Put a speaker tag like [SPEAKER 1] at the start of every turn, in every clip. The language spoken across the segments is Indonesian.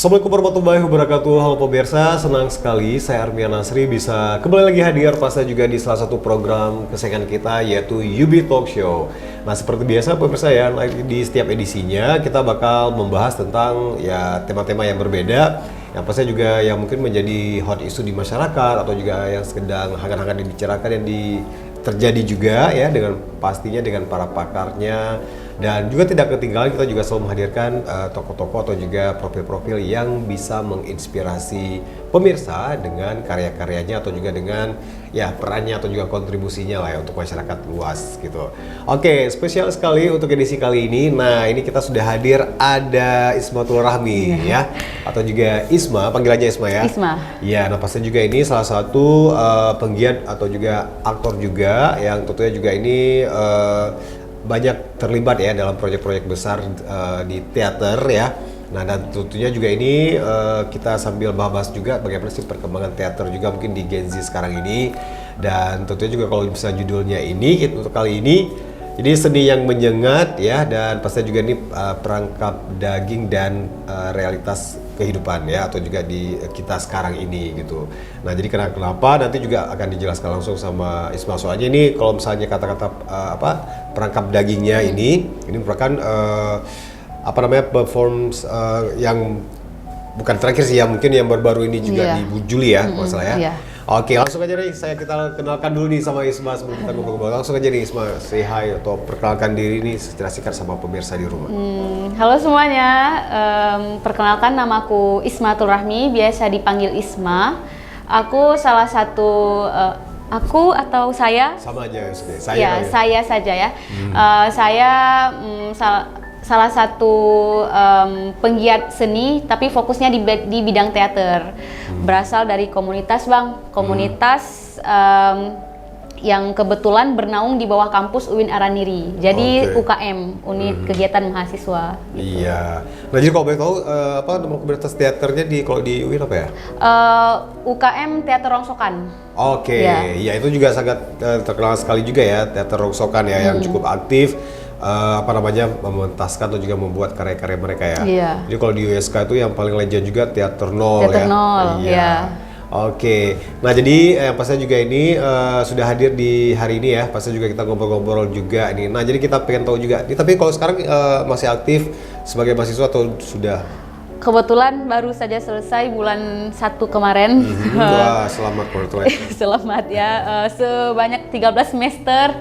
[SPEAKER 1] Assalamualaikum warahmatullahi wabarakatuh. Halo pemirsa, senang sekali saya Armian Nasri bisa kembali lagi hadir pasnya juga di salah satu program kesayangan kita yaitu UB Talk Show. Nah seperti biasa pemirsa ya, di setiap edisinya kita bakal membahas tentang ya tema-tema yang berbeda. Yang pastinya juga yang mungkin menjadi hot issue di masyarakat atau juga yang sedang hangat-hangat dibicarakan yang terjadi juga ya dengan pastinya dengan para pakarnya. Dan juga tidak ketinggalan kita juga selalu menghadirkan tokoh-tokoh atau juga profil-profil yang bisa menginspirasi pemirsa dengan karya-karyanya atau juga dengan ya perannya atau juga kontribusinya lah ya untuk masyarakat luas gitu. Oke, spesial sekali untuk edisi kali ini. Nah, ini kita sudah hadir ada Ismatul Rahmi ya atau juga Isma, panggilannya Isma ya.
[SPEAKER 2] Isma.
[SPEAKER 1] Iya, nah pasti juga ini salah satu penggiat atau juga aktor juga yang tentunya juga ini banyak terlibat ya dalam proyek-proyek besar di teater ya. Nah dan tentunya juga ini kita sambil bahas juga bagaimana sih perkembangan teater juga mungkin di Gen Z sekarang ini. Dan tentunya juga kalau bisa judulnya ini untuk kali ini jadi seni yang menyengat ya, dan pastinya juga ini perangkap daging dan realitas kehidupan ya atau juga di kita sekarang ini gitu. Nah jadi kenapa nanti juga akan dijelaskan langsung sama Ismail, soalnya ini kalau misalnya kata-kata perangkap dagingnya ini merupakan performance yang bukan terakhir sih ya, mungkin yang baru-baru ini juga di Juli ya masalah ya. Oke, langsung aja nih kita kenalkan dulu nih sama Isma sebelum kita ngobrol-ngobrol. Langsung aja nih Isma, say hi atau perkenalkan diri nih secara singkat sama pemirsa di rumah.
[SPEAKER 2] Halo semuanya, perkenalkan namaku Ismatul Rahmi, biasa dipanggil Isma. Aku salah satu aku atau saya?
[SPEAKER 1] Sama aja saya.
[SPEAKER 2] Ya, saya saja ya. Saya salah satu penggiat seni, tapi fokusnya di bidang teater. Berasal dari komunitas komunitas yang kebetulan bernaung di bawah kampus UIN Araniri. Jadi UKM, unit kegiatan mahasiswa. Gitu.
[SPEAKER 1] Iya. Nah jadi kalau boleh tahu nama komunitas teaternya kalau di UIN apa ya?
[SPEAKER 2] UKM Teater Rongsokan.
[SPEAKER 1] Oke, ya itu juga sangat terkenal sekali juga ya teater Rongsokan ya yang cukup aktif. Mementaskan atau juga membuat karya-karya mereka ya.
[SPEAKER 2] Iya.
[SPEAKER 1] Jadi kalau di USK itu yang paling legend juga Teater Nol
[SPEAKER 2] Teater
[SPEAKER 1] ya.
[SPEAKER 2] Nol, iya.
[SPEAKER 1] Oke. Nah jadi pastinya juga ini sudah hadir di hari ini ya. Pastinya juga kita ngobrol-ngobrol juga ini. Nah jadi kita pengen tahu juga. Tapi kalau sekarang masih aktif sebagai mahasiswa atau sudah?
[SPEAKER 2] Kebetulan baru saja selesai bulan 1 kemarin.
[SPEAKER 1] Wah, selamat kebetulan.
[SPEAKER 2] Selamat ya. Sebanyak 13 semester.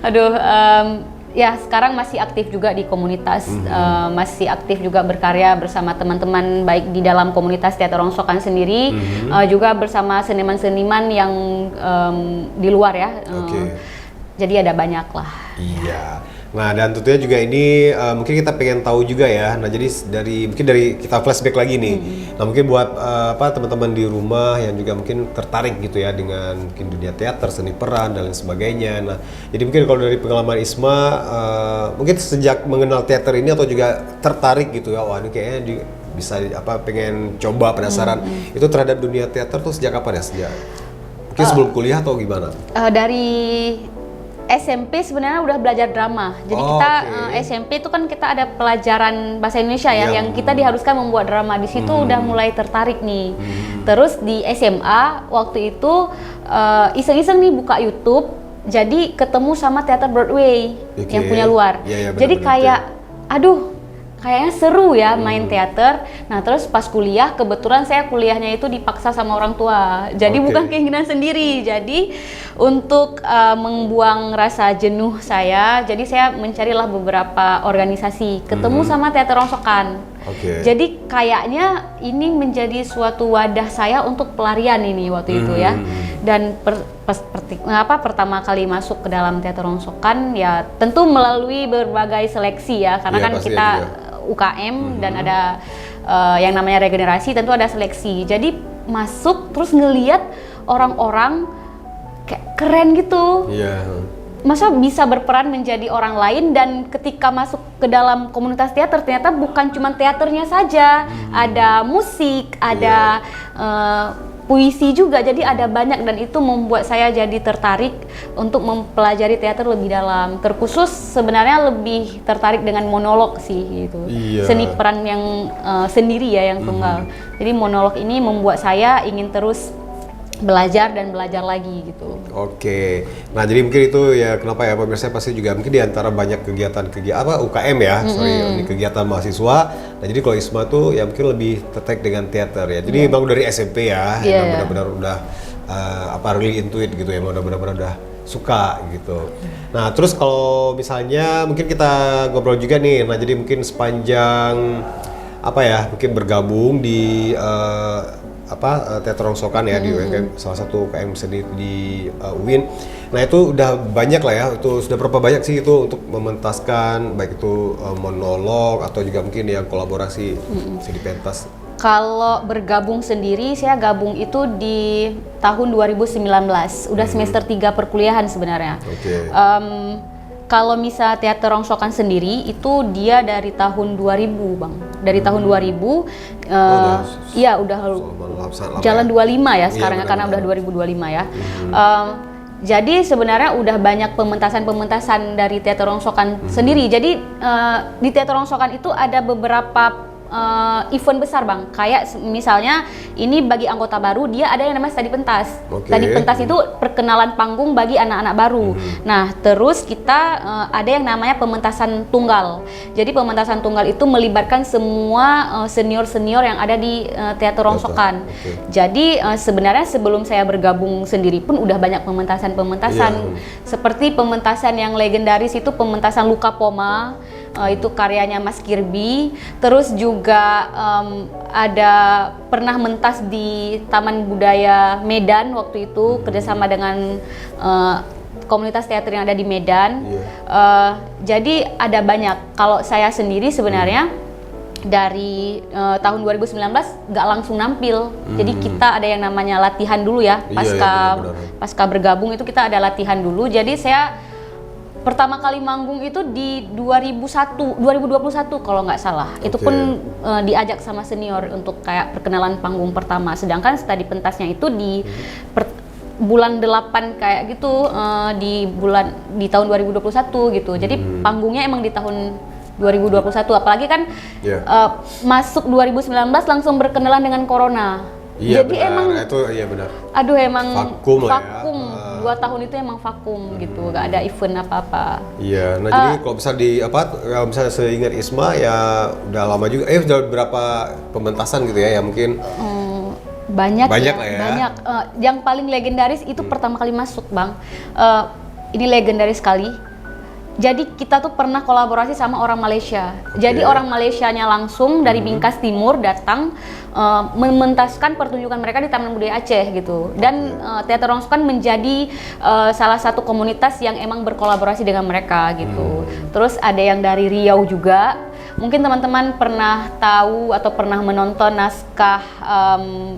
[SPEAKER 2] Aduh. Ya sekarang masih aktif juga di komunitas, masih aktif juga berkarya bersama teman-teman baik di dalam komunitas Teater Rongsokan sendiri, juga bersama seniman-seniman yang di luar ya. Jadi ada banyak lah.
[SPEAKER 1] Iya. Nah dan tentunya juga ini mungkin kita pengen tahu juga ya. Nah jadi mungkin dari kita flashback lagi nih. Nah mungkin buat teman-teman di rumah yang juga mungkin tertarik gitu ya dengan mungkin dunia teater, seni peran dan lain sebagainya. Nah jadi mungkin kalau dari pengalaman Isma mungkin sejak mengenal teater ini atau juga tertarik gitu ya, wah ini kayaknya bisa pengen coba, penasaran itu terhadap dunia teater tuh sejak kapan ya? Sejak mungkin sebelum kuliah atau gimana?
[SPEAKER 2] Dari SMP sebenarnya udah belajar drama. Jadi kita SMP itu kan kita ada pelajaran bahasa Indonesia ya, yang kita diharuskan membuat drama. Di situ udah mulai tertarik nih. Terus di SMA waktu itu iseng-iseng nih buka YouTube, jadi ketemu sama teater Broadway yang punya luar. Jadi kayak aduh, kayaknya seru ya main teater. Nah terus pas kuliah, kebetulan saya kuliahnya itu dipaksa sama orang tua. Jadi bukan keinginan sendiri. Jadi untuk membuang rasa jenuh saya, jadi saya mencarilah beberapa organisasi. Ketemu sama Teater Rongsokan. Jadi kayaknya ini menjadi suatu wadah saya untuk pelarian ini waktu itu ya. Dan pertama kali masuk ke dalam Teater Rongsokan ya tentu melalui berbagai seleksi ya. Karena kan kita UKM dan ada yang namanya regenerasi, tentu ada seleksi. Jadi masuk terus ngelihat orang-orang kayak keren gitu. Masa bisa berperan menjadi orang lain, dan ketika masuk ke dalam komunitas teater ternyata bukan cuma teaternya saja, ada musik, ada puisi juga, jadi ada banyak dan itu membuat saya jadi tertarik untuk mempelajari teater lebih dalam. Terkhusus sebenarnya lebih tertarik dengan monolog sih gitu.
[SPEAKER 1] Iya.
[SPEAKER 2] Seni peran yang sendiri ya, yang tunggal. Jadi monolog ini membuat saya ingin terus belajar dan belajar lagi gitu.
[SPEAKER 1] Oke, nah jadi mungkin itu ya kenapa ya pemirsa pasti juga mungkin diantara banyak kegiatan UKM ya, ini kegiatan mahasiswa. Nah jadi kalau Isma tuh ya mungkin lebih tertarik dengan teater ya. Jadi emang dari SMP ya, yang benar-benar udah really into it gitu ya, benar-benar udah suka gitu. Nah terus kalau misalnya mungkin kita ngobrol juga nih, nah jadi mungkin sepanjang mungkin bergabung di teater rongsokan ya di UKM, salah satu UKM seni di UIN. Nah itu udah banyak lah ya, itu sudah berapa banyak sih itu untuk mementaskan baik itu monolog atau juga mungkin yang kolaborasi seni pentas.
[SPEAKER 2] Kalau bergabung sendiri, saya gabung itu di tahun 2019, udah semester 3 perkuliahan sebenarnya.
[SPEAKER 1] Oke.
[SPEAKER 2] Kalau misal teater rongsokan sendiri itu dia dari tahun 2000 Bang. Dari tahun 2000 iya udah jalan 25 ya sekarang karena udah 2025 ya. Jadi sebenarnya udah banyak pementasan dari teater rongsokan sendiri. Jadi di teater rongsokan itu ada beberapa event besar Bang, kayak misalnya ini bagi anggota baru dia ada yang namanya studi pentas. Studi pentas itu perkenalan panggung bagi anak-anak baru. Nah terus kita ada yang namanya pementasan tunggal. Jadi pementasan tunggal itu melibatkan semua senior-senior yang ada di teater rongsokan. Jadi sebenarnya sebelum saya bergabung sendiri pun udah banyak pementasan-pementasan. Seperti pementasan yang legendaris itu pementasan Luka Poma. Itu karyanya Mas Kirby. Terus juga ada pernah mentas di Taman Budaya Medan waktu itu kerjasama dengan komunitas teater yang ada di Medan. Jadi ada banyak. Kalau saya sendiri sebenarnya dari tahun 2019 nggak langsung nampil. Jadi kita ada yang namanya latihan dulu ya. Pasca bergabung itu kita ada latihan dulu. Jadi saya pertama kali manggung itu di 2021 kalau nggak salah. Itu pun diajak sama senior untuk kayak perkenalan panggung pertama. Sedangkan studi pentasnya itu di bulan 8 kayak gitu, di tahun 2021 gitu. Jadi panggungnya emang di tahun 2021. Apalagi kan masuk 2019 langsung berkenalan dengan corona.
[SPEAKER 1] Iya,
[SPEAKER 2] jadi
[SPEAKER 1] benar.
[SPEAKER 2] emang
[SPEAKER 1] itu iya benar.
[SPEAKER 2] Aduh emang
[SPEAKER 1] vakum.
[SPEAKER 2] 2 tahun itu emang vakum gitu, gak ada event apa-apa.
[SPEAKER 1] Iya, nah jadi kalau misalnya seingat Isma ya udah lama juga, udah berapa pementasan gitu ya mungkin
[SPEAKER 2] banyak
[SPEAKER 1] lah ya.
[SPEAKER 2] Banyak. Yang paling legendaris itu pertama kali masuk Bang, ini legendaris sekali. Jadi kita tuh pernah kolaborasi sama orang Malaysia. Jadi orang Malaysianya langsung dari Bingkas Timur datang mementaskan pertunjukan mereka di Taman Budaya Aceh gitu. Dan teater rongsokan menjadi salah satu komunitas yang emang berkolaborasi dengan mereka gitu. Terus ada yang dari Riau juga. Mungkin teman-teman pernah tahu atau pernah menonton naskah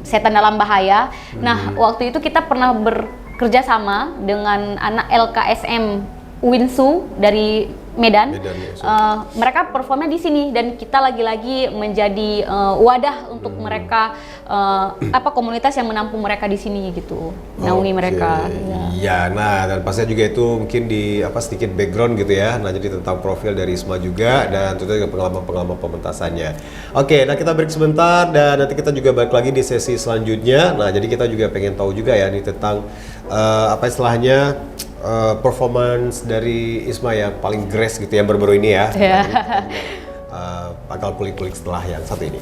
[SPEAKER 2] Setan Dalam Bahaya. Nah, waktu itu kita pernah bekerja sama dengan anak LKSM Winsu dari Medan. Mereka performnya di sini dan kita lagi-lagi menjadi wadah untuk mereka, komunitas yang menampung mereka di sini gitu, naungi mereka.
[SPEAKER 1] Iya, nah dan pasnya juga itu mungkin di sedikit background gitu ya. Nah jadi tentang profil dari Isma juga dan tentunya pengalaman pementasannya. Oke, nah kita break sebentar dan nanti kita juga balik lagi di sesi selanjutnya. Nah jadi kita juga pengen tahu juga ya nih tentang istilahnya performance dari Isma yang paling grace gitu yang baru-baru ini ya. Bakal kulik-kulik setelah yang satu ini.